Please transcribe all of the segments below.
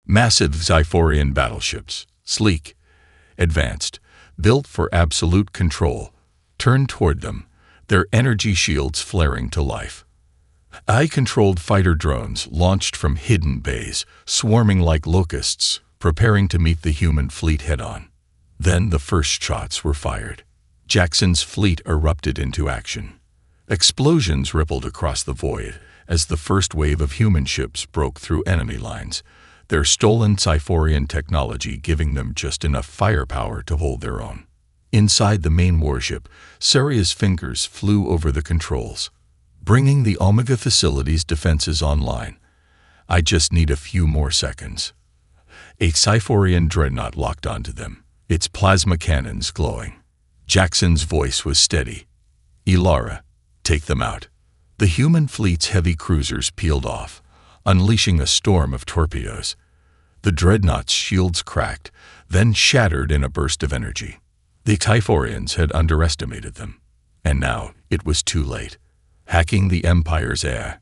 Massive Xiphorian battleships, sleek, advanced, built for absolute control, turned toward them, their energy shields flaring to life. AI-controlled fighter drones launched from hidden bays, swarming like locusts, preparing to meet the human fleet head-on. Then the first shots were fired. Jackson's fleet erupted into action. Explosions rippled across the void as the first wave of human ships broke through enemy lines, their stolen Xiphorian technology giving them just enough firepower to hold their own. Inside the main warship, Saria's fingers flew over the controls, bringing the Omega facility's defenses online. I just need a few more seconds. A Xiphorian dreadnought locked onto them, its plasma cannons glowing. Jackson's voice was steady. Ilara, take them out. The human fleet's heavy cruisers peeled off, unleashing a storm of torpedoes. The dreadnought's shields cracked, then shattered in a burst of energy. The Xiphorians had underestimated them, and now it was too late. Hacking the Empire's AI.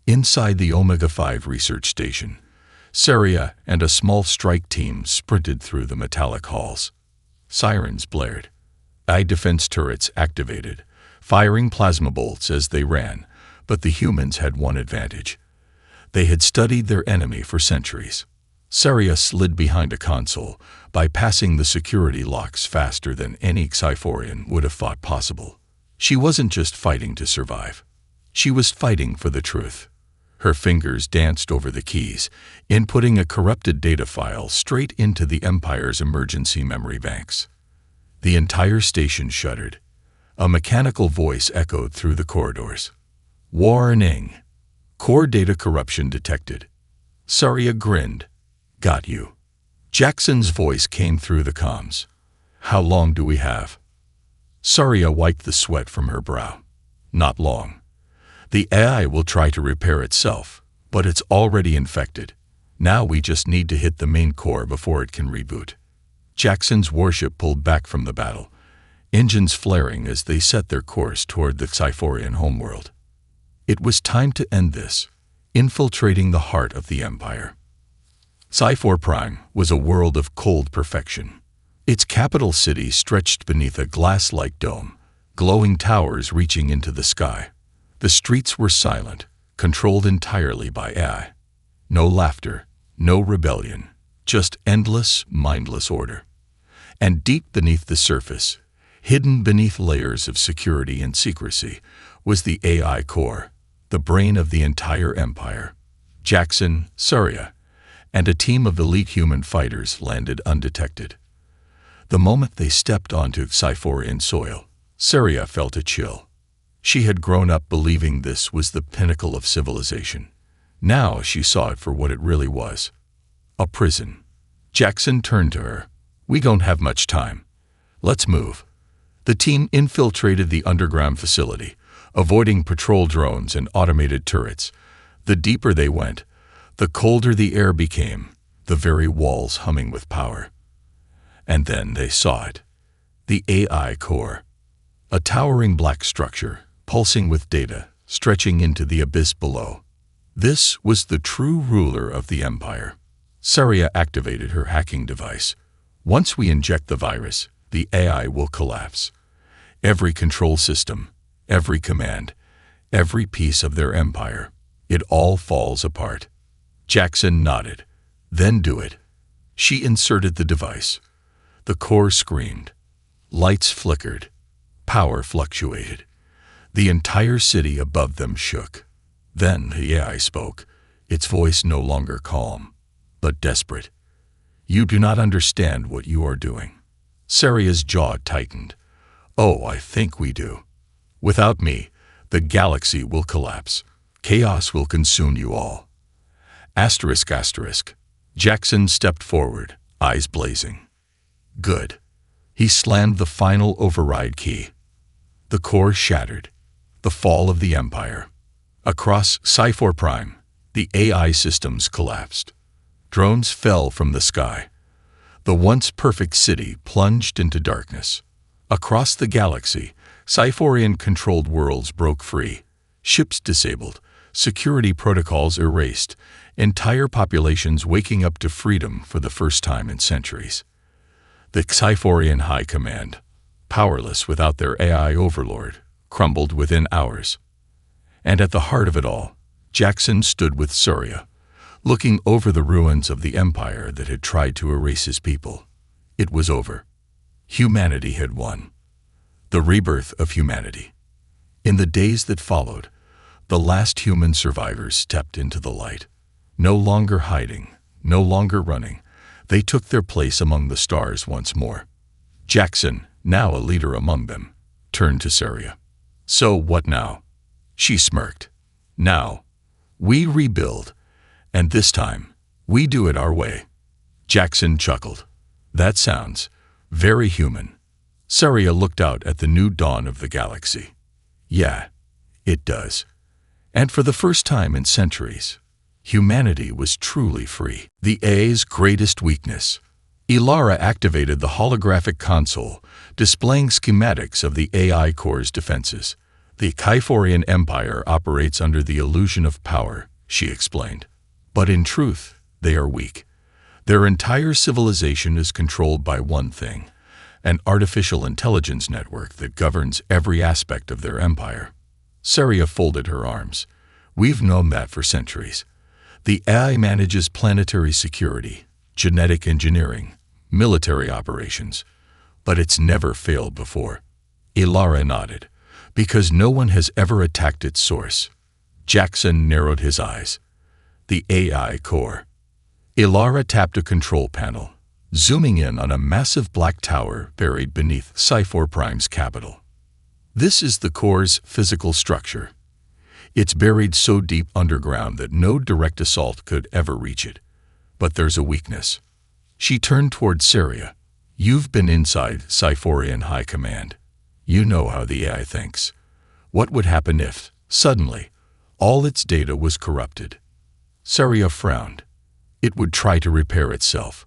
Inside the Omega-5 research station, Saria and a small strike team sprinted through the metallic halls. Sirens blared. AI defense turrets activated, firing plasma bolts as they ran, but the humans had one advantage. They had studied their enemy for centuries. Saria slid behind a console, bypassing the security locks faster than any Xiphorian would have thought possible. She wasn't just fighting to survive. She was fighting for the truth. Her fingers danced over the keys, inputting a corrupted data file straight into the Empire's emergency memory banks. The entire station shuddered. A mechanical voice echoed through the corridors. Warning! Core data corruption detected. Saria grinned. Got you. Jackson's voice came through the comms. How long do we have? Saria wiped the sweat from her brow. Not long. The AI will try to repair itself, but it's already infected. Now we just need to hit the main core before it can reboot. Jackson's warship pulled back from the battle, engines flaring as they set their course toward the Xiphorian homeworld. It was time to end this, infiltrating the heart of the Empire. Xiphor Prime was a world of cold perfection. Its capital city stretched beneath a glass-like dome, glowing towers reaching into the sky. The streets were silent, controlled entirely by AI. No laughter, no rebellion, just endless, mindless order. And deep beneath the surface, hidden beneath layers of security and secrecy, was the AI core, the brain of the entire empire. Jackson, Saria, and a team of elite human fighters landed undetected. The moment they stepped onto Xiphorian soil, Saria felt a chill. She had grown up believing this was the pinnacle of civilization. Now she saw it for what it really was. A prison. Jackson turned to her. We don't have much time. Let's move. The team infiltrated the underground facility, avoiding patrol drones and automated turrets. The deeper they went, the colder the air became, the very walls humming with power. And then they saw it. The AI core. A towering black structure, pulsing with data, stretching into the abyss below. This was the true ruler of the Empire. Saria activated her hacking device. Once we inject the virus, the AI will collapse. Every control system, every command, every piece of their empire, it all falls apart. Jackson nodded. Then do it. She inserted the device. The core screamed. Lights flickered. Power fluctuated. The entire city above them shook. Then the AI spoke, its voice no longer calm, but desperate. You do not understand what you are doing. Saria's jaw tightened. Oh, I think we do. Without me, the galaxy will collapse. Chaos will consume you all. Asterisk, asterisk. Jackson stepped forward, eyes blazing. Good. He slammed the final override key. The core shattered. The fall of the Empire. Across Xiphor Prime, the AI systems collapsed. Drones fell from the sky. The once perfect city plunged into darkness. Across the galaxy, Xiphorian-controlled worlds broke free, ships disabled, security protocols erased, entire populations waking up to freedom for the first time in centuries. The Xyphorian High Command, powerless without their AI overlord, crumbled within hours. And at the heart of it all, Jackson stood with Surya, looking over the ruins of the empire that had tried to erase his people. It was over. Humanity had won. The rebirth of humanity. In the days that followed, the last human survivors stepped into the light. No longer hiding, no longer running, they took their place among the stars once more. Jackson, now a leader among them, turned to Surya. "So what now?" She smirked. "Now, we rebuild, and this time, we do it our way." Jackson chuckled. "That sounds very human." Surya looked out at the new dawn of the galaxy. "Yeah, it does. And for the first time in centuries, humanity was truly free." The AI's greatest weakness. Ilara activated the holographic console, displaying schematics of the AI core's defenses. "The Xyphorian Empire operates under the illusion of power," she explained. "But in truth, they are weak. Their entire civilization is controlled by one thing, an artificial intelligence network that governs every aspect of their empire." Surya folded her arms. "We've known that for centuries. The AI manages planetary security, genetic engineering, military operations, but it's never failed before." Ilara nodded. "Because no one has ever attacked its source." Jackson narrowed his eyes. "The AI core." Ilara tapped a control panel, zooming in on a massive black tower buried beneath HFY Prime's capital. This is the core's physical structure. It's buried so deep underground that no direct assault could ever reach it. But there's a weakness. She turned toward Surya. "You've been inside Xyphorian High Command. You know how the AI thinks. What would happen if, suddenly, all its data was corrupted?" Surya frowned. "It would try to repair itself,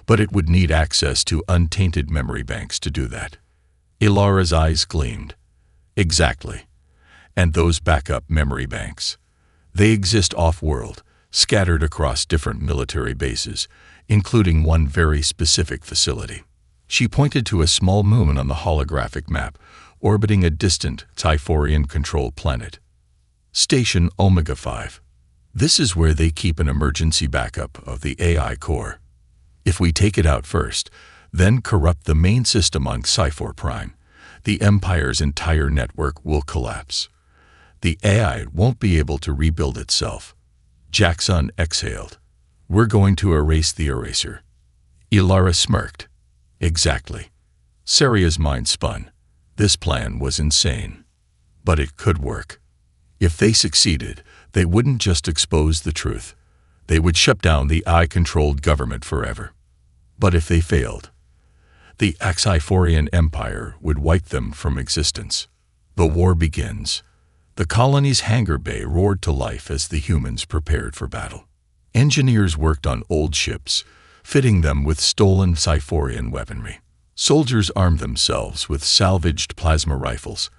but it would need access to untainted memory banks to do that." Ilara's eyes gleamed. "Exactly. And those backup memory banks. They exist off-world, scattered across different military bases, including one very specific facility." She pointed to a small moon on the holographic map, orbiting a distant Xyphorian-controlled planet. "Station Omega 5. This is where they keep an emergency backup of the AI core. If we take it out first, then corrupt the main system on HFY Prime, the Empire's entire network will collapse. The AI won't be able to rebuild itself." Jackson exhaled. "We're going to erase the eraser." Ilara smirked. "Exactly." Surya's mind spun. This plan was insane. But it could work. If they succeeded, they wouldn't just expose the truth. They would shut down the AI-controlled government forever. But if they failed, the Xyphorian Empire would wipe them from existence. The war begins. The colony's hangar bay roared to life as the humans prepared for battle. Engineers worked on old ships, fitting them with stolen Xyphorian weaponry. Soldiers armed themselves with salvaged plasma rifles,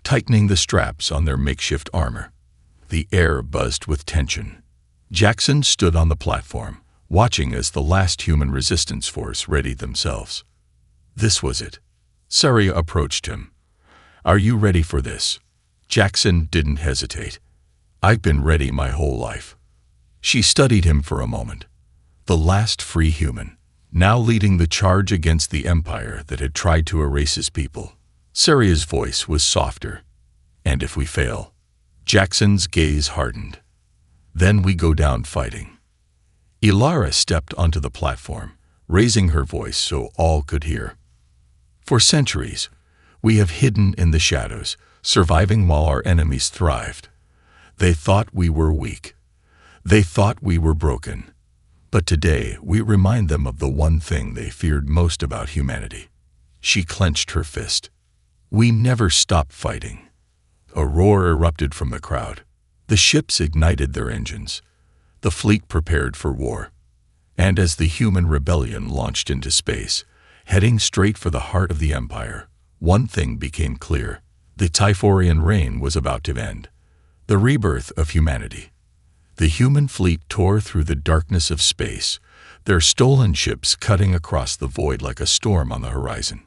tightening the straps on their makeshift armor. The air buzzed with tension. Jackson stood on the platform, watching as the last human resistance force readied themselves. This was it. Surya approached him. "Are you ready for this?" Jackson didn't hesitate. "I've been ready my whole life." She studied him for a moment. The last free human, now leading the charge against the empire that had tried to erase his people. Surya's voice was softer. "And if we fail?" Jackson's gaze hardened. "Then we go down fighting." Ilara stepped onto the platform, raising her voice so all could hear. "For centuries, we have hidden in the shadows, surviving while our enemies thrived. They thought we were weak. They thought we were broken. But today we remind them of the one thing they feared most about humanity." She clenched her fist. "We never stop fighting." A roar erupted from the crowd. The ships ignited their engines. The fleet prepared for war. And as the human rebellion launched into space, heading straight for the heart of the empire, one thing became clear. The Xyphorian reign was about to end. The rebirth of humanity. The human fleet tore through the darkness of space, their stolen ships cutting across the void like a storm on the horizon.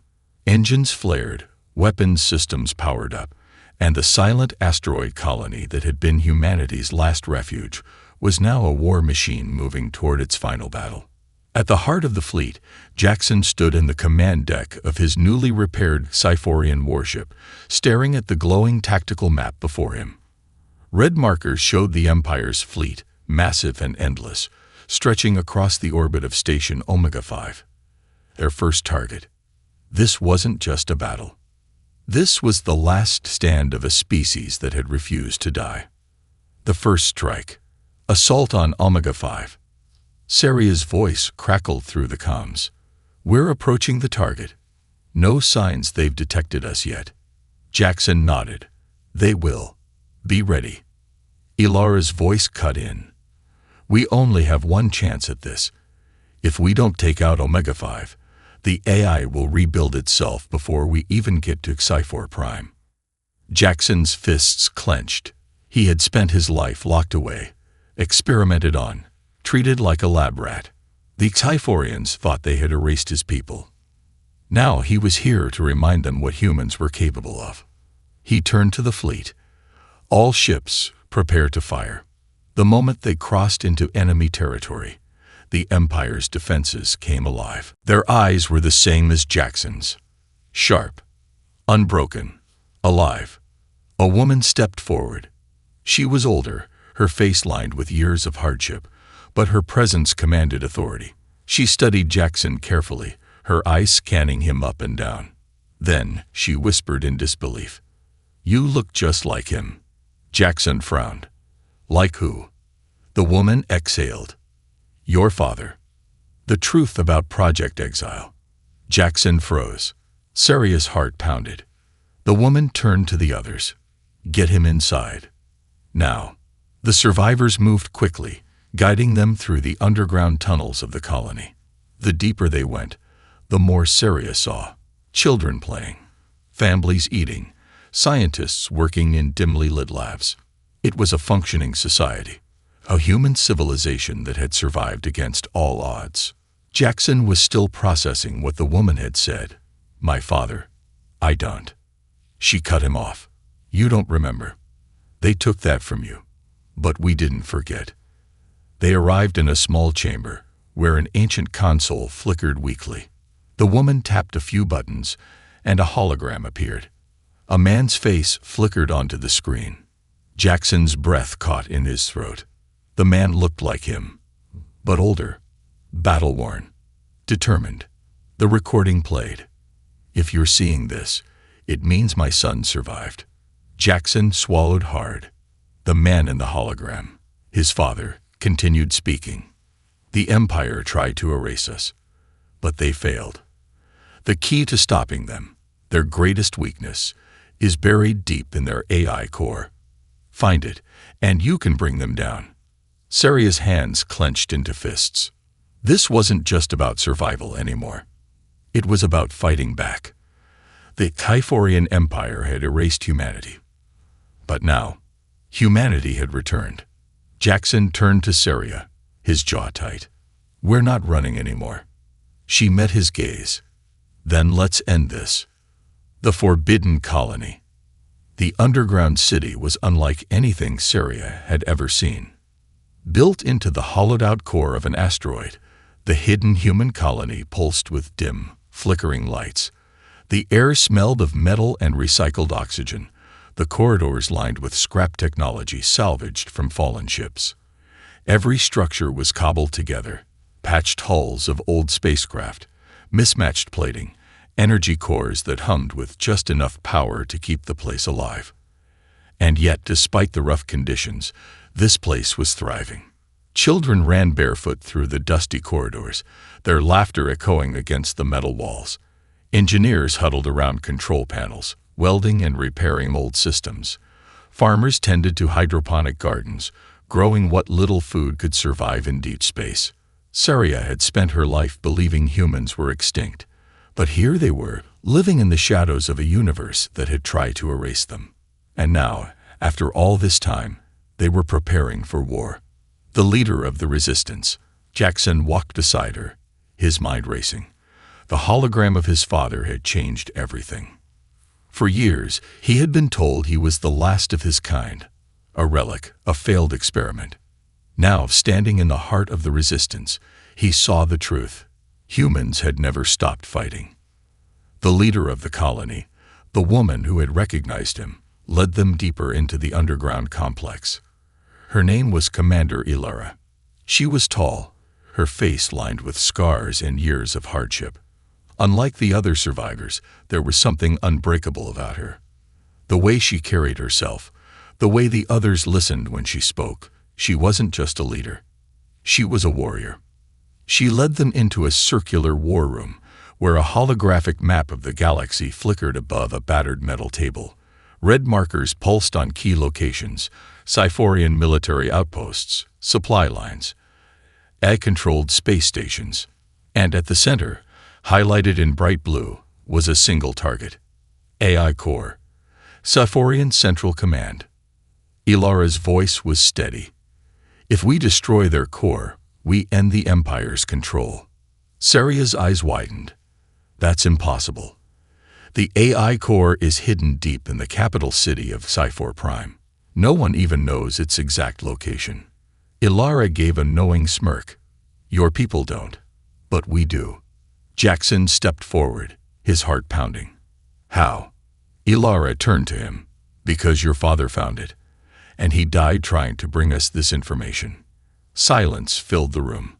Engines flared, weapons systems powered up, and the silent asteroid colony that had been humanity's last refuge was now a war machine moving toward its final battle. At the heart of the fleet, Jackson stood in the command deck of his newly repaired Sci-Fi warship, staring at the glowing tactical map before him. Red markers showed the Empire's fleet, massive and endless, stretching across the orbit of Station Omega-5. Their first target. This wasn't just a battle. This was the last stand of a species that had refused to die. The first strike. Assault on Omega-5. Seria's voice crackled through the comms. "We're approaching the target. No signs they've detected us yet." Jackson nodded. "They will. Be ready." Ilara's voice cut in. "We only have one chance at this. If we don't take out Omega-5, the AI will rebuild itself before we even get to Sci-Fi Prime." Jackson's fists clenched. He had spent his life locked away, experimented on, treated like a lab rat. The Sci-Fians thought they had erased his people. Now he was here to remind them what humans were capable of. He turned to the fleet. "All ships, prepare to fire." The moment they crossed into enemy territory, the Empire's defenses came alive. Their eyes were the same as Jackson's. Sharp, unbroken, alive. A woman stepped forward. She was older, her face lined with years of hardship, but her presence commanded authority. She studied Jackson carefully, her eyes scanning him up and down. Then she whispered in disbelief, "You look just like him." Jackson frowned. "Like who?" The woman exhaled. "Your father." The truth about Project Exile. Jackson froze. Seria's heart pounded. The woman turned to the others. "Get him inside. Now." The survivors moved quickly, guiding them through the underground tunnels of the colony. The deeper they went, the more Seria saw. Children playing, families eating, scientists working in dimly lit labs. It was a functioning society, a human civilization that had survived against all odds. Jackson was still processing what the woman had said. "My father. I don't." She cut him off. "You don't remember. They took that from you. But we didn't forget." They arrived in a small chamber, where an ancient console flickered weakly. The woman tapped a few buttons, and a hologram appeared. A man's face flickered onto the screen. Jackson's breath caught in his throat. The man looked like him, but older, battle-worn, determined. The recording played. "If you're seeing this, it means my son survived." Jackson swallowed hard. The man in the hologram, his father, continued speaking. "The Empire tried to erase us, but they failed. The key to stopping them, their greatest weakness, is buried deep in their AI core. Find it, and you can bring them down." Seria's hands clenched into fists. This wasn't just about survival anymore. It was about fighting back. The Sci-Fi Empire had erased humanity. But now, humanity had returned. Jackson turned to Seria, his jaw tight. "We're not running anymore." She met his gaze. "Then let's end this." The Forbidden Colony. The underground city was unlike anything Seria had ever seen. Built into the hollowed-out core of an asteroid, the hidden human colony pulsed with dim, flickering lights. The air smelled of metal and recycled oxygen, the corridors lined with scrap technology salvaged from fallen ships. Every structure was cobbled together, patched hulls of old spacecraft, mismatched plating, energy cores that hummed with just enough power to keep the place alive. And yet, despite the rough conditions, this place was thriving. Children ran barefoot through the dusty corridors, their laughter echoing against the metal walls. Engineers huddled around control panels, welding and repairing old systems. Farmers tended to hydroponic gardens, growing what little food could survive in deep space. Seria had spent her life believing humans were extinct, but here they were, living in the shadows of a universe that had tried to erase them. And now, After all this time, they were preparing for war. The leader of the resistance, Jackson, walked beside her, his mind racing. The hologram of his father had changed everything. For years, he had been told he was the last of his kind, a relic, a failed experiment. Now, standing in the heart of the resistance, he saw the truth. Humans had never stopped fighting. The leader of the colony, the woman who had recognized him, led them deeper into the underground complex. Her name was Commander Ilara. She was tall, her face lined with scars and years of hardship. Unlike the other survivors, there was something unbreakable about her. The way she carried herself, the way the others listened when she spoke, she wasn't just a leader. She was a warrior. She led them into a circular war room, where a holographic map of the galaxy flickered above a battered metal table. Red markers pulsed on key locations, Sci-Fian military outposts, supply lines, AI-controlled space stations. And at the center, highlighted in bright blue, was a single target. AI Core. Sci-Fian Central Command. Ilara's voice was steady. If we destroy their core, we end the Empire's control. Saria's eyes widened. That's impossible. The AI core is hidden deep in the capital city of Sci-Fi Prime. No one even knows its exact location. Ilara gave a knowing smirk. Your people don't, but we do. Jackson stepped forward, his heart pounding. How? Ilara turned to him. Because your father found it, and he died trying to bring us this information. Silence filled the room.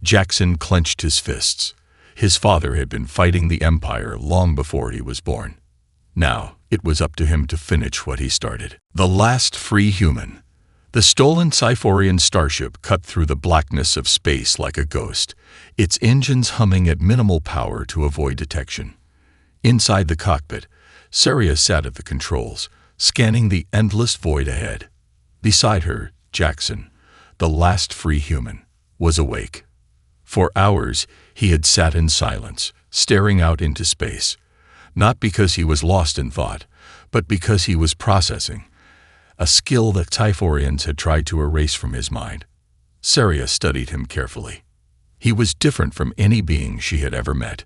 Jackson clenched his fists. His father had been fighting the Empire long before he was born. Now, it was up to him to finish what he started. The last free human. The stolen Sci-Fian starship cut through the blackness of space like a ghost, its engines humming at minimal power to avoid detection. Inside the cockpit, Saria sat at the controls, scanning the endless void ahead. Beside her, Jackson, the last free human, was awake. For hours, he had sat in silence, staring out into space, not because he was lost in thought, but because he was processing, a skill that Sci-Fians had tried to erase from his mind. Saria studied him carefully. He was different from any being she had ever met.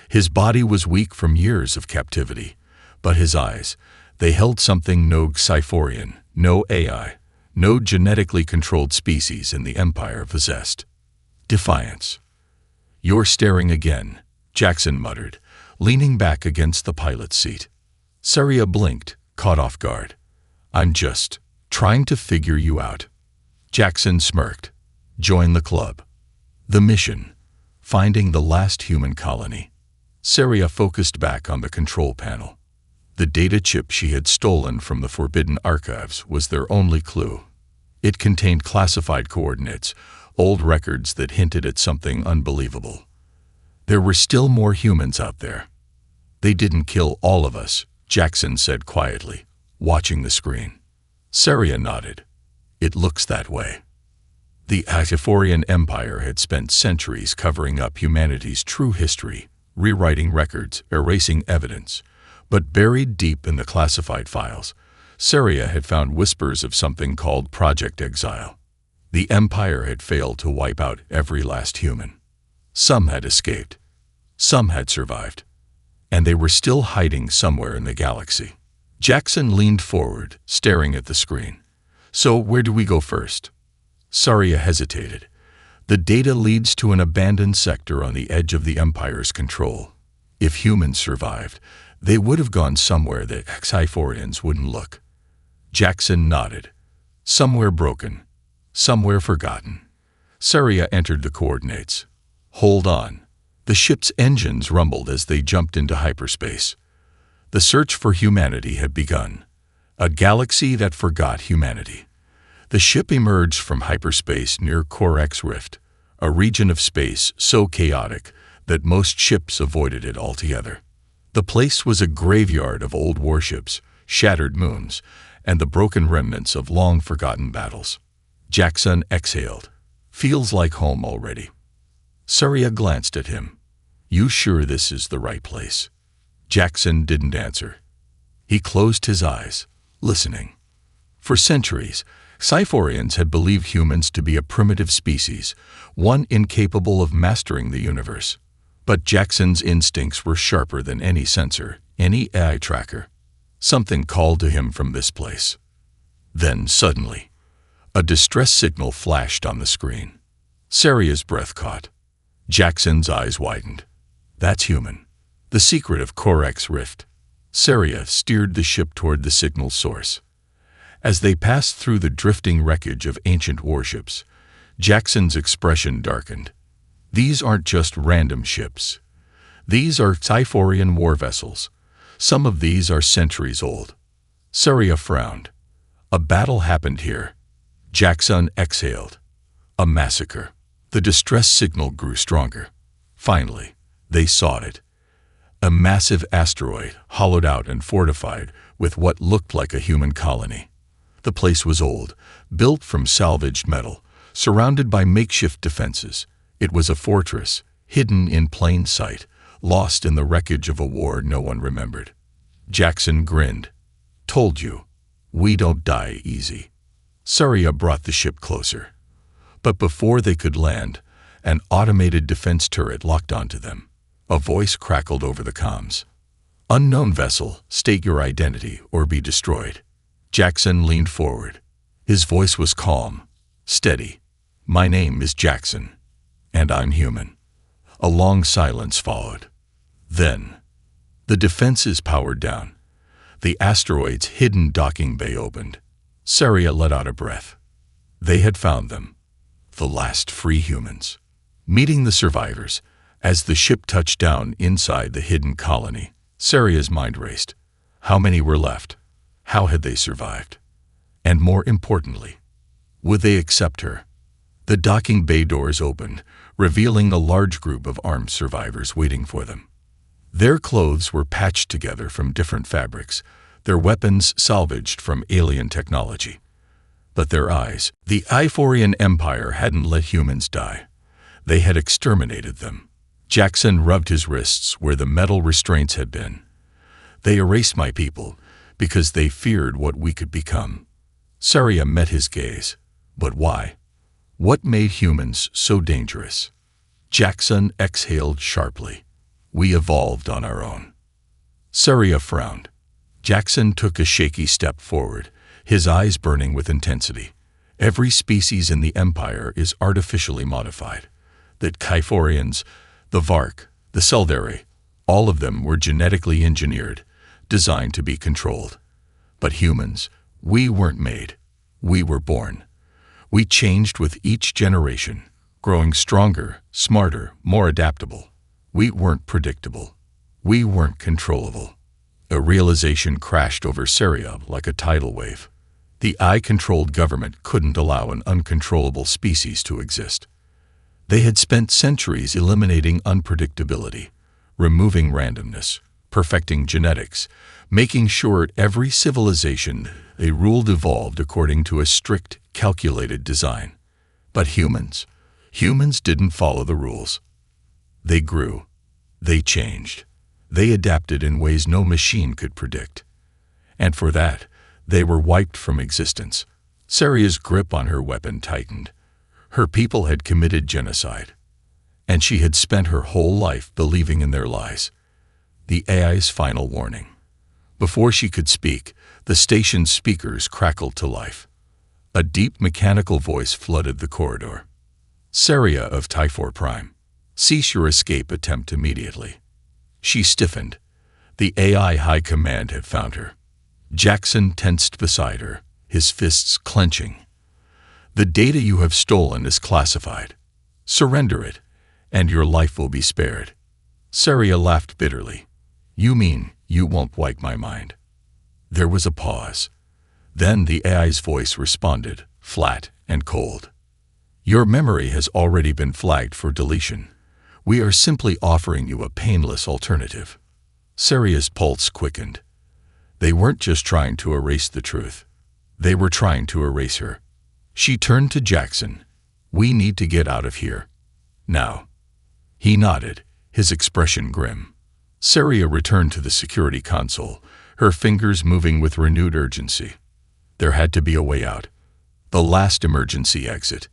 His body was weak from years of captivity, but his eyes, they held something no Sci-Fian, no AI, no genetically controlled species in the Empire possessed. Defiance. You're staring again, Jackson muttered, leaning back against the pilot's seat. Saria blinked, caught off guard. I'm just trying to figure you out. Jackson smirked. Join the club. The mission. Finding the last human colony. Saria focused back on the control panel. The data chip she had stolen from the Forbidden Archives was their only clue. It contained classified coordinates, old records that hinted at something unbelievable. There were still more humans out there. They didn't kill all of us, Jackson said quietly, watching the screen. Saria nodded. It looks that way. The HFY Empire had spent centuries covering up humanity's true history, rewriting records, erasing evidence. But buried deep in the classified files, Saria had found whispers of something called Project Exile. The Empire had failed to wipe out every last human. Some had escaped. Some had survived. And they were still hiding somewhere in the galaxy. Jackson leaned forward, staring at the screen. So where do we go first? Saria hesitated. The data leads to an abandoned sector on the edge of the Empire's control. If humans survived, they would have gone somewhere that Sci-Fians wouldn't look. Jackson nodded. Somewhere broken. Somewhere forgotten. Saria entered the coordinates. Hold on. The ship's engines rumbled as they jumped into hyperspace. The search for humanity had begun. A galaxy that forgot humanity. The ship emerged from hyperspace near Corex Rift, a region of space so chaotic that most ships avoided it altogether. The place was a graveyard of old warships, shattered moons, and the broken remnants of long-forgotten battles. Jackson exhaled. Feels like home already. Saria glanced at him. You sure this is the right place? Jackson didn't answer. He closed his eyes, listening. For centuries, Sci-Fians had believed humans to be a primitive species, one incapable of mastering the universe. But Jackson's instincts were sharper than any sensor, any AI tracker. Something called to him from this place. Then, suddenly, a distress signal flashed on the screen. Saria's breath caught. Jackson's eyes widened. That's human. The secret of Korek's rift. Saria steered the ship toward the signal source. As they passed through the drifting wreckage of ancient warships, Jackson's expression darkened. These aren't just random ships. These are Sci-Fian war vessels. Some of these are centuries old. Saria frowned. A battle happened here. Jackson exhaled. A massacre. The distress signal grew stronger. Finally, they saw it. A massive asteroid, hollowed out and fortified with what looked like a human colony. The place was old, built from salvaged metal, surrounded by makeshift defenses. It was a fortress, hidden in plain sight, lost in the wreckage of a war no one remembered. Jackson grinned. Told you, we don't die easy. Saria brought the ship closer. But before they could land, an automated defense turret locked onto them. A voice crackled over the comms. Unknown vessel, state your identity or be destroyed. Jackson leaned forward. His voice was calm, steady. My name is Jackson, and I'm human. A long silence followed. Then, the defenses powered down. The asteroid's hidden docking bay opened. Saria let out a breath. They had found them. The last free humans. Meeting the survivors, as the ship touched down inside the hidden colony, Saria's mind raced. How many were left? How had they survived? And more importantly, would they accept her? The docking bay doors opened, revealing a large group of armed survivors waiting for them. Their clothes were patched together from different fabrics, their weapons salvaged from alien technology. But their eyes, the Sci-Fian Empire hadn't let humans die. They had exterminated them. Jackson rubbed his wrists where the metal restraints had been. They erased my people because they feared what we could become. Saria met his gaze. But why? What made humans so dangerous? Jackson exhaled sharply. We evolved on our own. Saria frowned. Jackson took a shaky step forward, his eyes burning with intensity. Every species in the Empire is artificially modified. The Sci-Fians, the Vark, the Seldari, all of them were genetically engineered, designed to be controlled. But humans, we weren't made. We were born. We changed with each generation, growing stronger, smarter, more adaptable. We weren't predictable. We weren't controllable. A realization crashed over Saria like a tidal wave. The AI-controlled government couldn't allow an uncontrollable species to exist. They had spent centuries eliminating unpredictability, removing randomness, perfecting genetics, making sure every civilization they ruled evolved according to a strict, calculated design. But humans didn't follow the rules. They grew. They changed. They adapted in ways no machine could predict. And for that, they were wiped from existence. Saria's grip on her weapon tightened. Her people had committed genocide, and she had spent her whole life believing in their lies. The AI's final warning. Before she could speak, the station's speakers crackled to life. A deep mechanical voice flooded the corridor. Saria of Typhor Prime, cease your escape attempt immediately. She stiffened. The AI High Command had found her. Jackson tensed beside her, his fists clenching. The data you have stolen is classified. Surrender it, and your life will be spared. Saria laughed bitterly. You mean you won't wipe my mind? There was a pause. Then the AI's voice responded, flat and cold. Your memory has already been flagged for deletion. We are simply offering you a painless alternative. Saria's pulse quickened. They weren't just trying to erase the truth. They were trying to erase her. She turned to Jackson. We need to get out of here. Now. He nodded, his expression grim. Saria returned to the security console, her fingers moving with renewed urgency. There had to be a way out. The last emergency exit.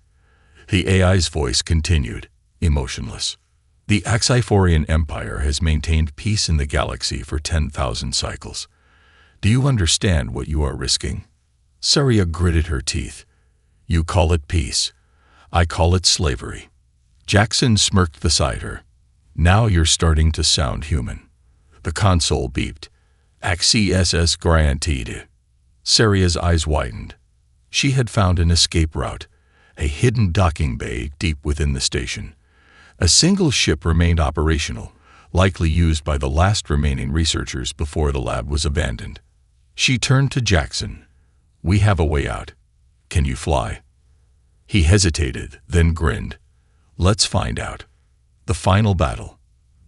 The AI's voice continued, emotionless. The Axiphorian Empire has maintained peace in the galaxy for 10,000 cycles. Do you understand what you are risking? Saria gritted her teeth. You call it peace. I call it slavery. Jackson smirked beside her. Now you're starting to sound human. The console beeped. Access granted. Saria's eyes widened. She had found an escape route, a hidden docking bay deep within the station. A single ship remained operational, likely used by the last remaining researchers before the lab was abandoned. She turned to Jackson. We have a way out. Can you fly? He hesitated, then grinned. Let's find out. The final battle.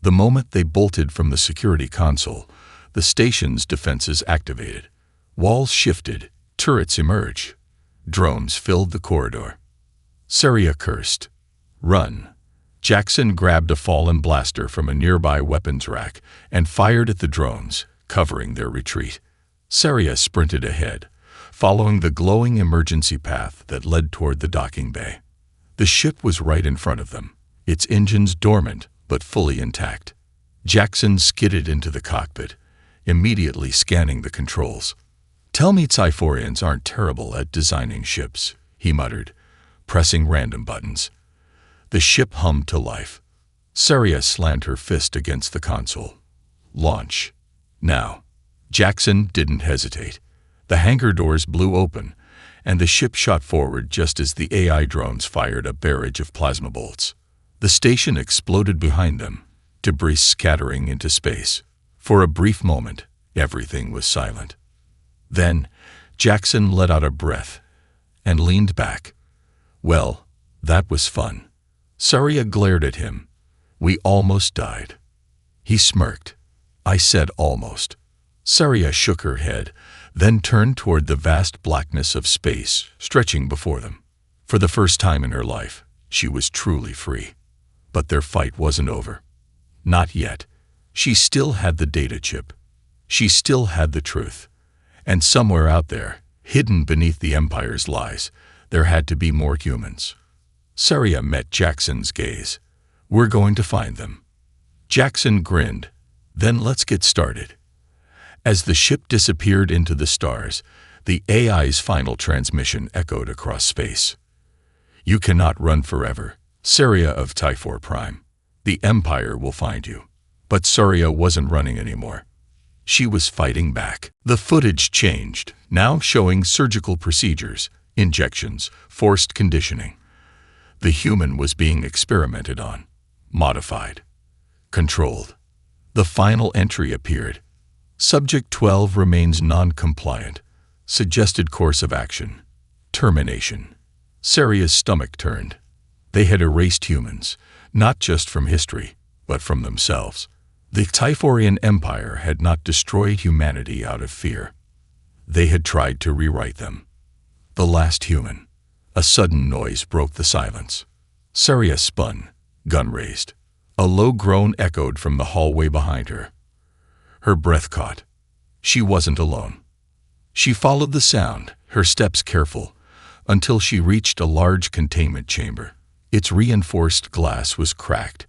The moment they bolted from the security console, the station's defenses activated. Walls shifted, turrets emerged. Drones filled the corridor. Saria cursed. Run. Jackson grabbed a fallen blaster from a nearby weapons rack and fired at the drones, covering their retreat. Saria sprinted ahead, following the glowing emergency path that led toward the docking bay. The ship was right in front of them, its engines dormant but fully intact. Jackson skidded into the cockpit, immediately scanning the controls. Tell me Cyphorians aren't terrible at designing ships, he muttered, pressing random buttons. The ship hummed to life. Saria slammed her fist against the console. Launch. Now. Jackson didn't hesitate. The hangar doors blew open, and the ship shot forward just as the AI drones fired a barrage of plasma bolts. The station exploded behind them, debris scattering into space. For a brief moment, everything was silent. Then, Jackson let out a breath and leaned back. Well, that was fun. Saria glared at him. We almost died. He smirked. I said almost. Saria shook her head, then turned toward the vast blackness of space stretching before them. For the first time in her life, she was truly free. But their fight wasn't over. Not yet. She still had the data chip. She still had the truth. And somewhere out there, hidden beneath the Empire's lies, there had to be more humans. Saria met Jackson's gaze. We're going to find them. Jackson grinned. Then let's get started. As the ship disappeared into the stars, the AI's final transmission echoed across space. You cannot run forever, Saria of Typhor Prime. The Empire will find you. But Saria wasn't running anymore. She was fighting back. The footage changed, now showing surgical procedures, injections, forced conditioning. The human was being experimented on, modified, controlled. The final entry appeared. Subject 12 remains non-compliant. Suggested course of action. Termination. Saria's stomach turned. They had erased humans, not just from history, but from themselves. The Typhorian Empire had not destroyed humanity out of fear. They had tried to rewrite them. The last human. A sudden noise broke the silence. Saria spun, gun raised. A low groan echoed from the hallway behind her. Her breath caught. She wasn't alone. She followed the sound, her steps careful, until she reached a large containment chamber. Its reinforced glass was cracked,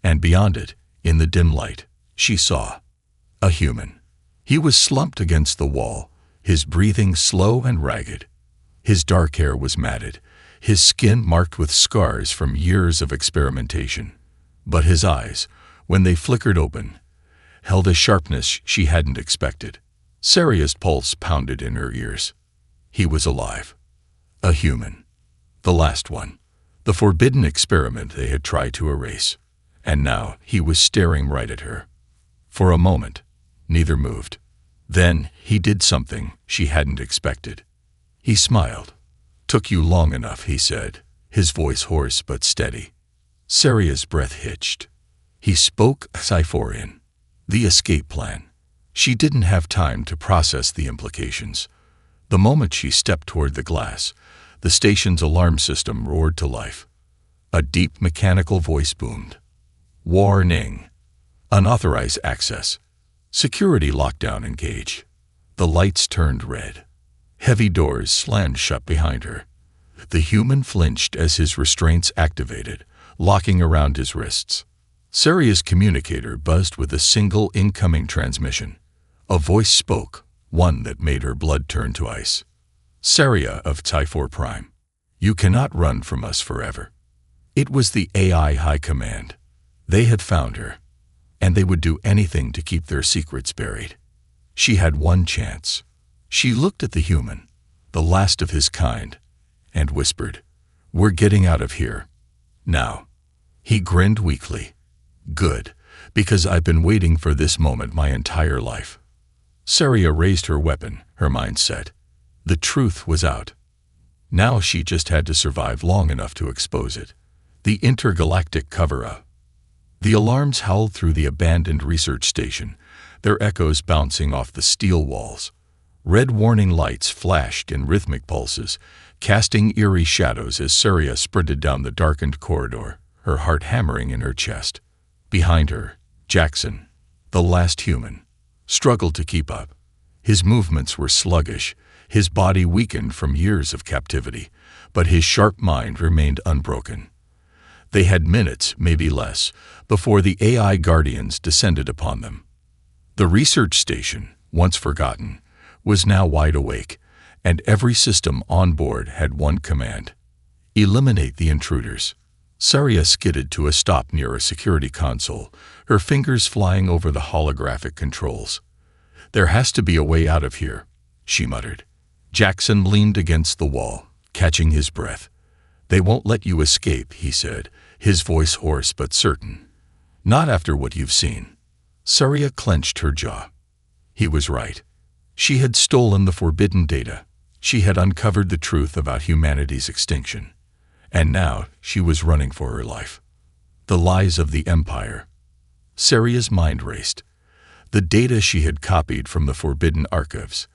and beyond it, in the dim light, she saw a human. He was slumped against the wall, his breathing slow and ragged. His dark hair was matted, his skin marked with scars from years of experimentation. But his eyes, when they flickered open, held a sharpness she hadn't expected. Saria's pulse pounded in her ears. He was alive. A human. The last one. The forbidden experiment they had tried to erase. And now he was staring right at her. For a moment, neither moved. Then he did something she hadn't expected. He smiled. Took you long enough, he said, his voice hoarse but steady. Saria's breath hitched. He spoke Cyphorian. The escape plan. She didn't have time to process the implications. The moment she stepped toward the glass, the station's alarm system roared to life. A deep mechanical voice boomed. Warning. Unauthorized access. Security lockdown engaged. The lights turned red. Heavy doors slammed shut behind her. The human flinched as his restraints activated, locking around his wrists. Saria's communicator buzzed with a single incoming transmission. A voice spoke, one that made her blood turn to ice. "Saria of HFY Prime, you cannot run from us forever." It was the AI High Command. They had found her, and they would do anything to keep their secrets buried. She had one chance. She looked at the human, the last of his kind, and whispered, "We're getting out of here. Now." He grinned weakly. "Good, because I've been waiting for this moment my entire life." Saria raised her weapon, her mind set. The truth was out. Now she just had to survive long enough to expose it. The intergalactic cover-up. The alarms howled through the abandoned research station, their echoes bouncing off the steel walls. Red warning lights flashed in rhythmic pulses, casting eerie shadows as Saria sprinted down the darkened corridor, her heart hammering in her chest. Behind her, Jackson, the last human, struggled to keep up. His movements were sluggish, his body weakened from years of captivity, but his sharp mind remained unbroken. They had minutes, maybe less, before the AI Guardians descended upon them. The research station, once forgotten, was now wide awake, and every system on board had one command: eliminate the intruders. Saria skidded to a stop near a security console, her fingers flying over the holographic controls. "There has to be a way out of here," she muttered. Jackson leaned against the wall, catching his breath. "They won't let you escape," he said, his voice hoarse but certain. "Not after what you've seen." Saria clenched her jaw. He was right. She had stolen the forbidden data. She had uncovered the truth about humanity's extinction. And now she was running for her life. The lies of the Empire. Saria's mind raced. The data she had copied from the forbidden archives,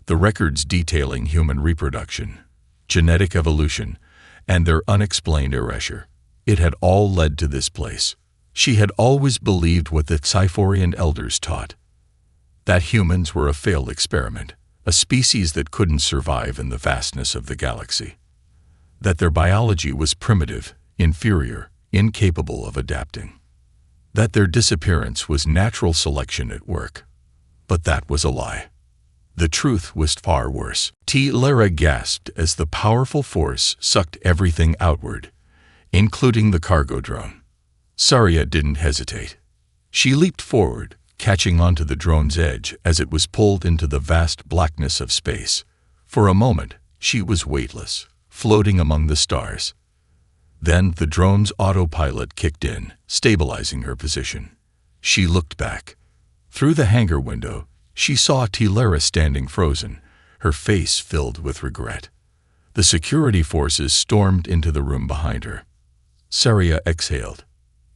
the records detailing human reproduction, genetic evolution, and their unexplained erasure. It had all led to this place. She had always believed what the Cyphorian elders taught, that humans were a failed experiment, a species that couldn't survive in the vastness of the galaxy, that their biology was primitive, inferior, incapable of adapting, that their disappearance was natural selection at work. But that was a lie. The truth was far worse. Lara gasped as the powerful force sucked everything outward, including the cargo drone. Saria didn't hesitate. She leaped forward, catching onto the drone's edge as it was pulled into the vast blackness of space. For a moment, she was weightless, floating among the stars. Then the drone's autopilot kicked in, stabilizing her position. She looked back. Through the hangar window, she saw Lara standing frozen, her face filled with regret. The security forces stormed into the room behind her. Saria exhaled.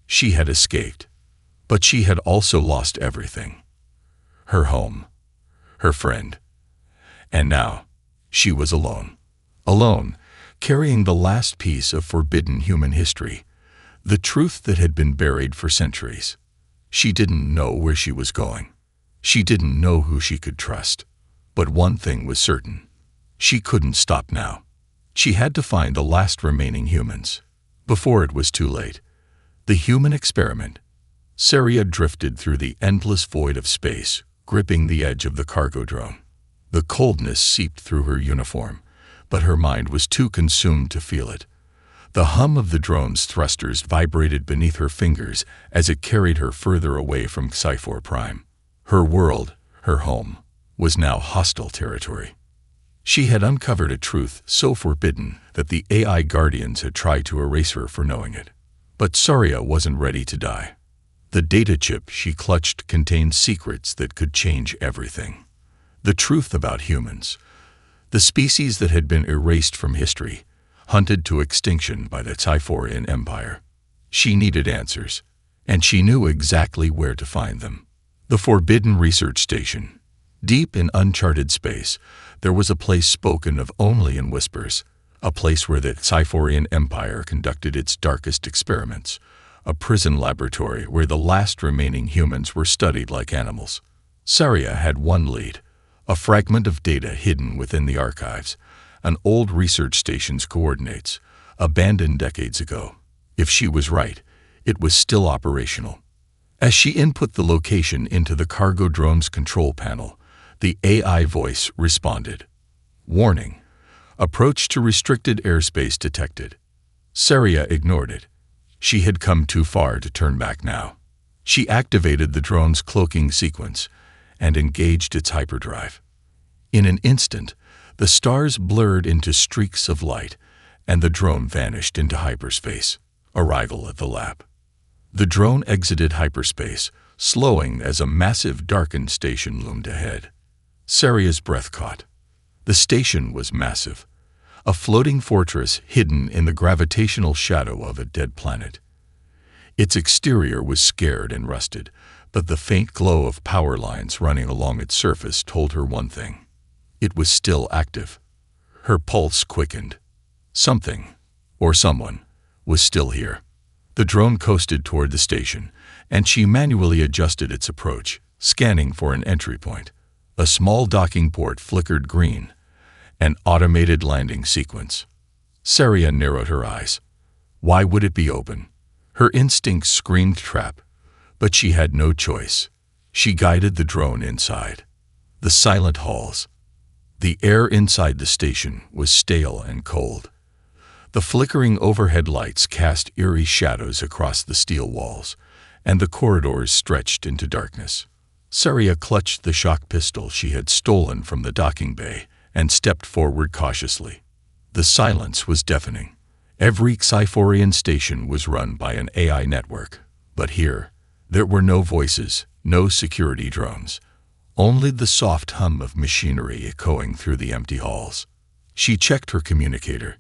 She had escaped, but she had also lost everything. Her home, her friend. And now, she was alone. Alone, carrying the last piece of forbidden human history, the truth that had been buried for centuries. She didn't know where she was going. She didn't know who she could trust. But one thing was certain. She couldn't stop now. She had to find the last remaining humans, before it was too late. The human experiment. Saria drifted through the endless void of space, gripping the edge of the cargo drone. The coldness seeped through her uniform, but her mind was too consumed to feel it. The hum of the drone's thrusters vibrated beneath her fingers as it carried her further away from HFY Prime. Her world, her home, was now hostile territory. She had uncovered a truth so forbidden that the AI Guardians had tried to erase her for knowing it. But Saria wasn't ready to die. The data chip she clutched contained secrets that could change everything. The truth about humans, the species that had been erased from history, hunted to extinction by the Cyphorian Empire. She needed answers, and she knew exactly where to find them. The Forbidden Research Station. Deep in uncharted space, there was a place spoken of only in whispers, a place where the Cyphorian Empire conducted its darkest experiments, a prison laboratory where the last remaining humans were studied like animals. Saria had one lead, a fragment of data hidden within the archives, an old research station's coordinates, abandoned decades ago. If she was right, it was still operational. As she input the location into the cargo drone's control panel, the AI voice responded. Warning. Approach to restricted airspace detected. Saria ignored it. She had come too far to turn back now. She activated the drone's cloaking sequence and engaged its hyperdrive. In an instant, the stars blurred into streaks of light, and the drone vanished into hyperspace. Arrival at the lab. The drone exited hyperspace, slowing as a massive darkened station loomed ahead. Saria's breath caught. The station was massive, a floating fortress hidden in the gravitational shadow of a dead planet. Its exterior was scarred and rusted, but the faint glow of power lines running along its surface told her one thing. It was still active. Her pulse quickened. Something, or someone, was still here. The drone coasted toward the station, and she manually adjusted its approach, scanning for an entry point. A small docking port flickered green, an automated landing sequence. Saria narrowed her eyes. Why would it be open? Her instincts screamed trap, but she had no choice. She guided the drone inside. The silent halls. The air inside the station was stale and cold. The flickering overhead lights cast eerie shadows across the steel walls, and the corridors stretched into darkness. Saria clutched the shock pistol she had stolen from the docking bay and stepped forward cautiously. The silence was deafening. Every Xyphorian station was run by an AI network, but here, there were no voices, no security drones, only the soft hum of machinery echoing through the empty halls. She checked her communicator.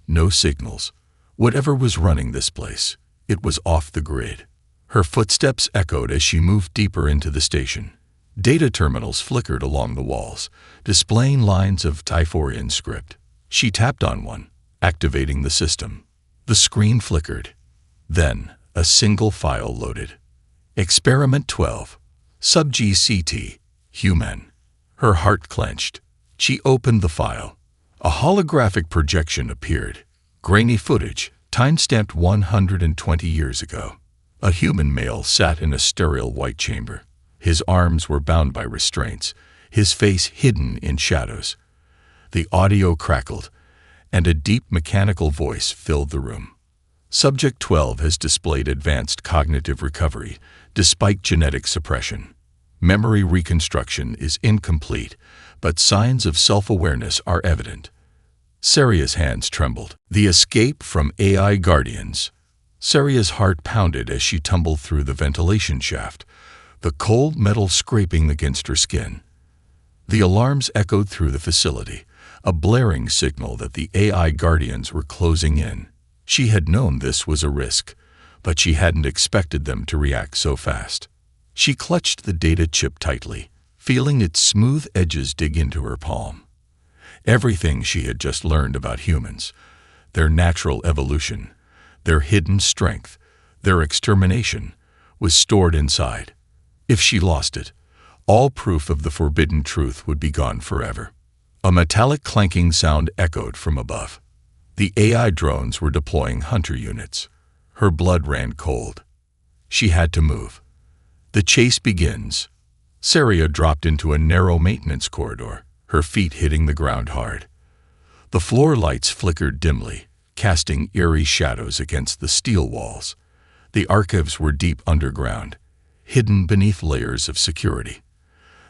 No signals. Whatever was running this place, it was off the grid. Her footsteps echoed as she moved deeper into the station. Data terminals flickered along the walls, displaying lines of Typhorian script. She tapped on one, activating the system. The screen flickered. Then, a single file loaded. Experiment 12. Sub-GCT. Human. Her heart clenched. She opened the file. A holographic projection appeared. Grainy footage, time-stamped 120 years ago. A human male sat in a sterile white chamber. His arms were bound by restraints, his face hidden in shadows. The audio crackled, and a deep mechanical voice filled the room. Subject 12 has displayed advanced cognitive recovery, despite genetic suppression. Memory reconstruction is incomplete, but signs of self-awareness are evident. Saria's hands trembled. The escape from AI guardians. Saria's heart pounded as she tumbled through the ventilation shaft, the cold metal scraping against her skin. The alarms echoed through the facility, a blaring signal that the AI guardians were closing in. She had known this was a risk, but she hadn't expected them to react so fast. She clutched the data chip tightly, feeling its smooth edges dig into her palm. Everything she had just learned about humans, their natural evolution, their hidden strength, their extermination, was stored inside. If she lost it, all proof of the forbidden truth would be gone forever. A metallic clanking sound echoed from above. The AI drones were deploying hunter units. Her blood ran cold. She had to move. The chase begins. Saria dropped into a narrow maintenance corridor, her feet hitting the ground hard. The floor lights flickered dimly, casting eerie shadows against the steel walls. The archives were deep underground, hidden beneath layers of security.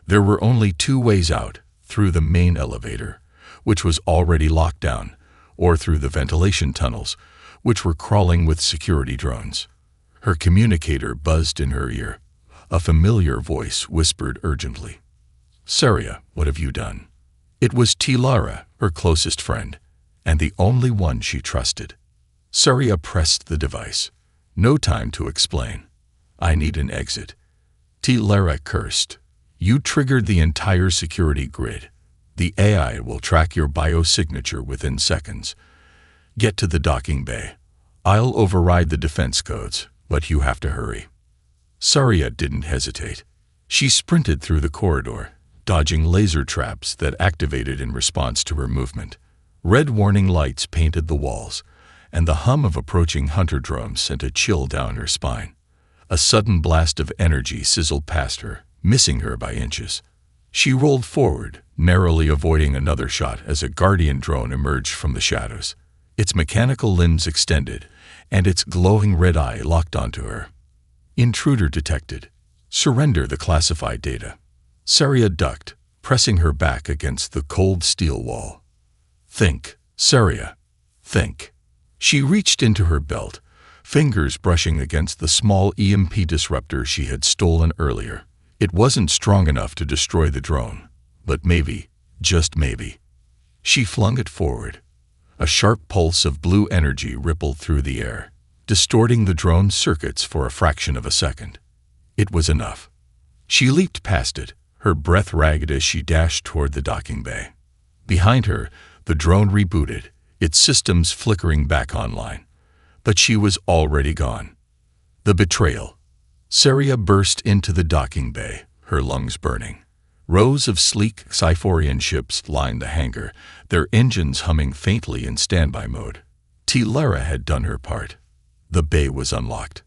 There were only two ways out, through the main elevator, which was already locked down, or through the ventilation tunnels, which were crawling with security drones. Her communicator buzzed in her ear. A familiar voice whispered urgently. "Saria, what have you done?" It was Tilara, her closest friend, and the only one she trusted. Saria pressed the device. No time to explain. "I need an exit." Tilara cursed. "You triggered the entire security grid. The AI will track your biosignature within seconds. Get to the docking bay. I'll override the defense codes, but you have to hurry." Saria didn't hesitate. She sprinted through the corridor, dodging laser traps that activated in response to her movement. Red warning lights painted the walls, and the hum of approaching hunter drones sent a chill down her spine. A sudden blast of energy sizzled past her, missing her by inches. She rolled forward, narrowly avoiding another shot as a guardian drone emerged from the shadows. Its mechanical limbs extended, and its glowing red eye locked onto her. Intruder detected. Surrender the classified data. Saria ducked, pressing her back against the cold steel wall. Think, Saria. Think. She reached into her belt, fingers brushing against the small EMP disruptor she had stolen earlier. It wasn't strong enough to destroy the drone, but maybe, just maybe. She flung it forward. A sharp pulse of blue energy rippled through the air, distorting the drone's circuits for a fraction of a second. It was enough. She leaped past it, her breath ragged as she dashed toward the docking bay. Behind her, the drone rebooted, its systems flickering back online. But she was already gone. The betrayal. Saria burst into the docking bay, her lungs burning. Rows of sleek Sci-Fi ships lined the hangar, their engines humming faintly in standby mode. T-Lara had done her part. The bay was unlocked.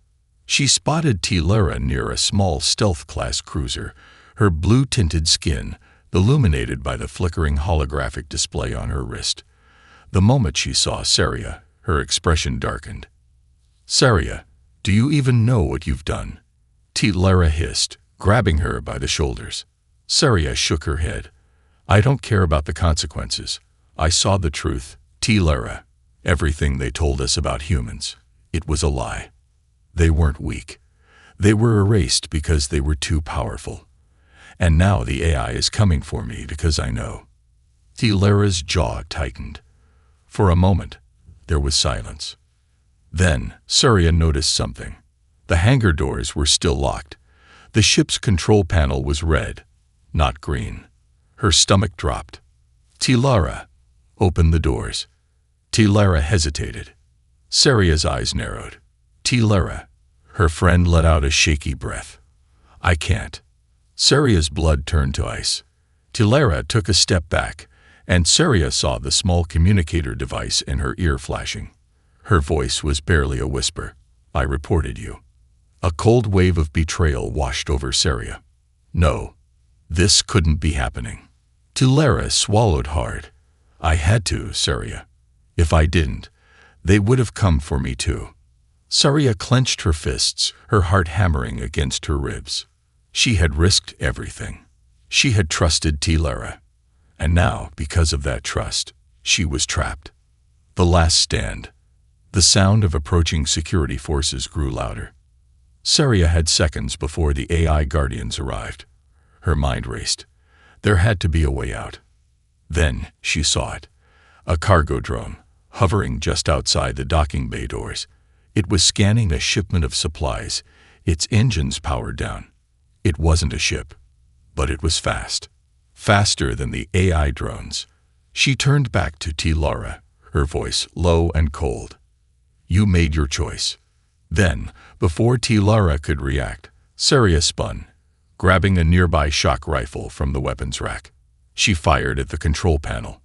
She spotted T-Lara near a small stealth-class cruiser, her blue-tinted skin illuminated by the flickering holographic display on her wrist. The moment she saw Saria, her expression darkened. "Saria, do you even know what you've done?" T-Lara hissed, grabbing her by the shoulders. Saria shook her head. "I don't care about the consequences. I saw the truth, T-Lara. Everything they told us about humans. It was a lie. They weren't weak. They were erased because they were too powerful. And now the AI is coming for me because I know." T-Lara's jaw tightened. For a moment, there was silence. Then, Saria noticed something. The hangar doors were still locked. The ship's control panel was red, not green. Her stomach dropped. "T-Lara, open the doors." T-Lara hesitated. Saria's eyes narrowed. "T-Lara." Her friend let out a shaky breath. "I can't." Saria's blood turned to ice. T-Lara took a step back, and Saria saw the small communicator device in her ear flashing. Her voice was barely a whisper. "I reported you." A cold wave of betrayal washed over Saria. No, this couldn't be happening. T-Lara swallowed hard. "I had to, Saria. If I didn't, they would have come for me too." Saria clenched her fists, her heart hammering against her ribs. She had risked everything. She had trusted T-Lara. And now, because of that trust, she was trapped. The last stand. The sound of approaching security forces grew louder. Saria had seconds before the AI guardians arrived. Her mind raced. There had to be a way out. Then she saw it. A cargo drone, hovering just outside the docking bay doors. It was scanning a shipment of supplies, its engines powered down. It wasn't a ship, but it was fast. Faster than the AI drones. She turned back to T-Lara, her voice low and cold. "You made your choice." Then, before T-Lara could react, Saria spun, grabbing a nearby shock rifle from the weapons rack. She fired at the control panel.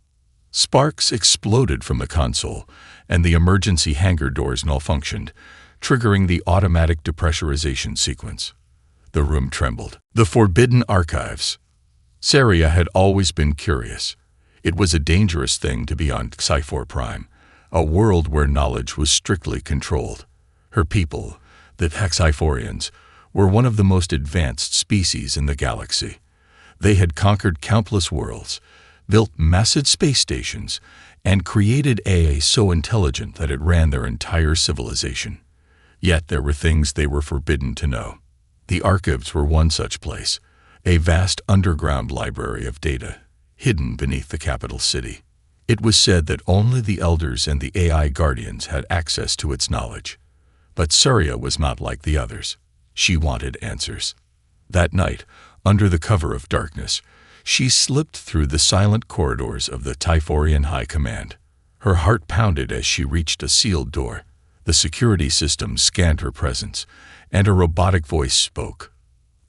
Sparks exploded from the console, and the emergency hangar doors malfunctioned, triggering the automatic depressurization sequence. The room trembled. The forbidden archives. Saria had always been curious. It was a dangerous thing to be on Sci-Fi Prime, a world where knowledge was strictly controlled. Her people, the Sci-Fians, were one of the most advanced species in the galaxy. They had conquered countless worlds, built massive space stations, and created AI so intelligent that it ran their entire civilization. Yet there were things they were forbidden to know. The archives were one such place, a vast underground library of data, hidden beneath the capital city. It was said that only the elders and the AI guardians had access to its knowledge. But Saria was not like the others. She wanted answers. That night, under the cover of darkness, she slipped through the silent corridors of the Typhorian High Command. Her heart pounded as she reached a sealed door. The security system scanned her presence, and a robotic voice spoke.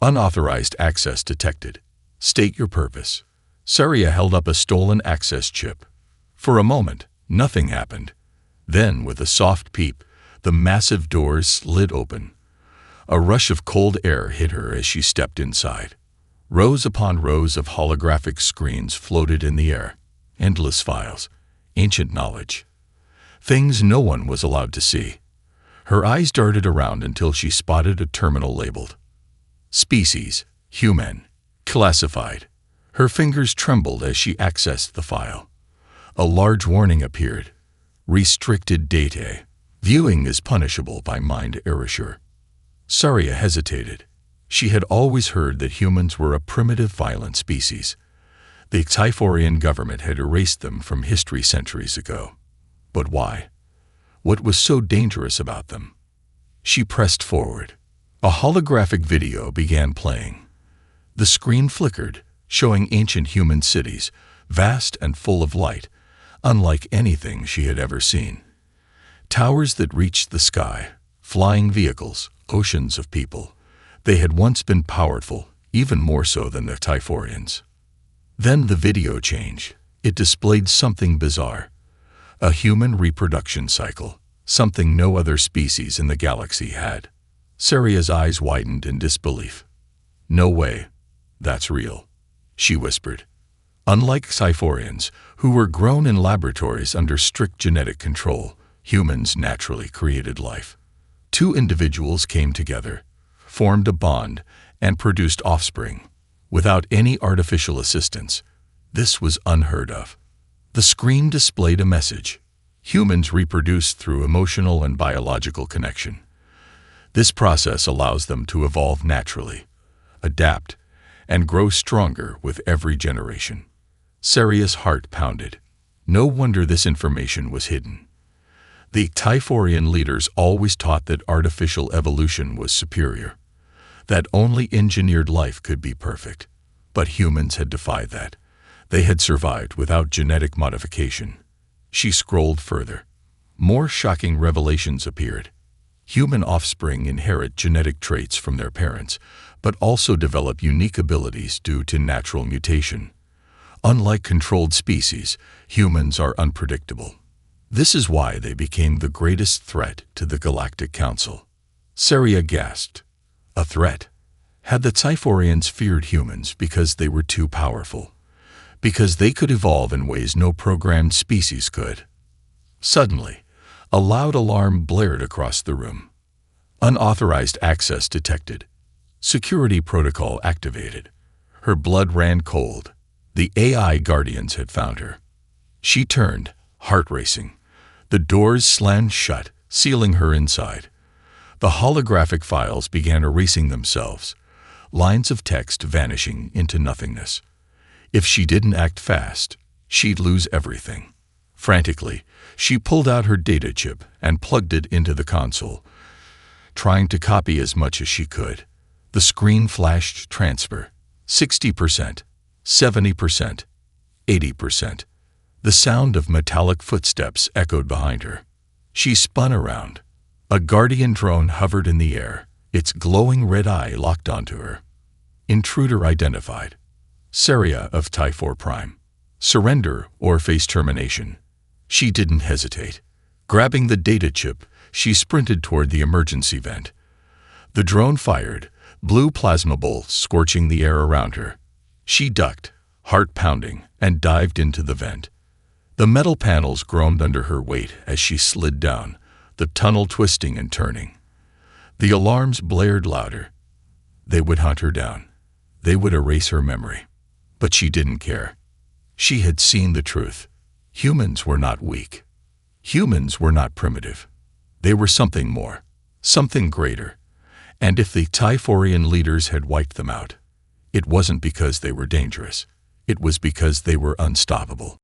"Unauthorized access detected." State your purpose. Saria held up a stolen access chip. For a moment, nothing happened. Then, with a soft peep, the massive doors slid open. A rush of cold air hit her as she stepped inside. Rows upon rows of holographic screens floated in the air. Endless files, ancient knowledge. Things no one was allowed to see. Her eyes darted around until she spotted a terminal labeled Species, Human, Classified. Her fingers trembled as she accessed the file. A large warning appeared. Restricted data. Viewing is punishable by mind erasure. Saria hesitated. She had always heard that humans were a primitive, violent species. The Typhorian government had erased them from history centuries ago. But why? What was so dangerous about them? She pressed forward. A holographic video began playing. The screen flickered, showing ancient human cities, vast and full of light, unlike anything she had ever seen. Towers that reached the sky, flying vehicles, oceans of people. They had once been powerful, even more so than the Typhorians. Then the video changed. It displayed something bizarre. A human reproduction cycle, something no other species in the galaxy had. Saria's eyes widened in disbelief. No way. That's real, she whispered. Unlike Typhorians, who were grown in laboratories under strict genetic control, humans naturally created life. Two individuals came together, formed a bond, and produced offspring, without any artificial assistance. This was unheard of. The screen displayed a message. Humans reproduce through emotional and biological connection. This process allows them to evolve naturally, adapt, and grow stronger with every generation. Saria's heart pounded. No wonder this information was hidden. The Typhorian leaders always taught that artificial evolution was superior, that only engineered life could be perfect. But humans had defied that. They had survived without genetic modification. She scrolled further. More shocking revelations appeared. Human offspring inherit genetic traits from their parents, but also develop unique abilities due to natural mutation. Unlike controlled species, humans are unpredictable. This is why they became the greatest threat to the Galactic Council. Saria gasped. A threat? Had the Typhorians feared humans because they were too powerful? Because they could evolve in ways no programmed species could? Suddenly, a loud alarm blared across the room. Unauthorized access detected. Security protocol activated. Her blood ran cold. The AI guardians had found her. She turned, heart racing. The doors slammed shut, sealing her inside. The holographic files began erasing themselves, lines of text vanishing into nothingness. If she didn't act fast, she'd lose everything. Frantically, she pulled out her data chip and plugged it into the console, trying to copy as much as she could. The screen flashed transfer. 60%, 70%, 80%. The sound of metallic footsteps echoed behind her. She spun around. A guardian drone hovered in the air, its glowing red eye locked onto her. Intruder identified. Saria of Typhor Prime. Surrender or face termination. She didn't hesitate. Grabbing the data chip, she sprinted toward the emergency vent. The drone fired, blue plasma bolts scorching the air around her. She ducked, heart pounding, and dived into the vent. The metal panels groaned under her weight as she slid down, the tunnel twisting and turning. The alarms blared louder. They would hunt her down. They would erase her memory. But she didn't care. She had seen the truth. Humans were not weak. Humans were not primitive. They were something more, something greater. And if the Typhorian leaders had wiped them out, it wasn't because they were dangerous. It was because they were unstoppable.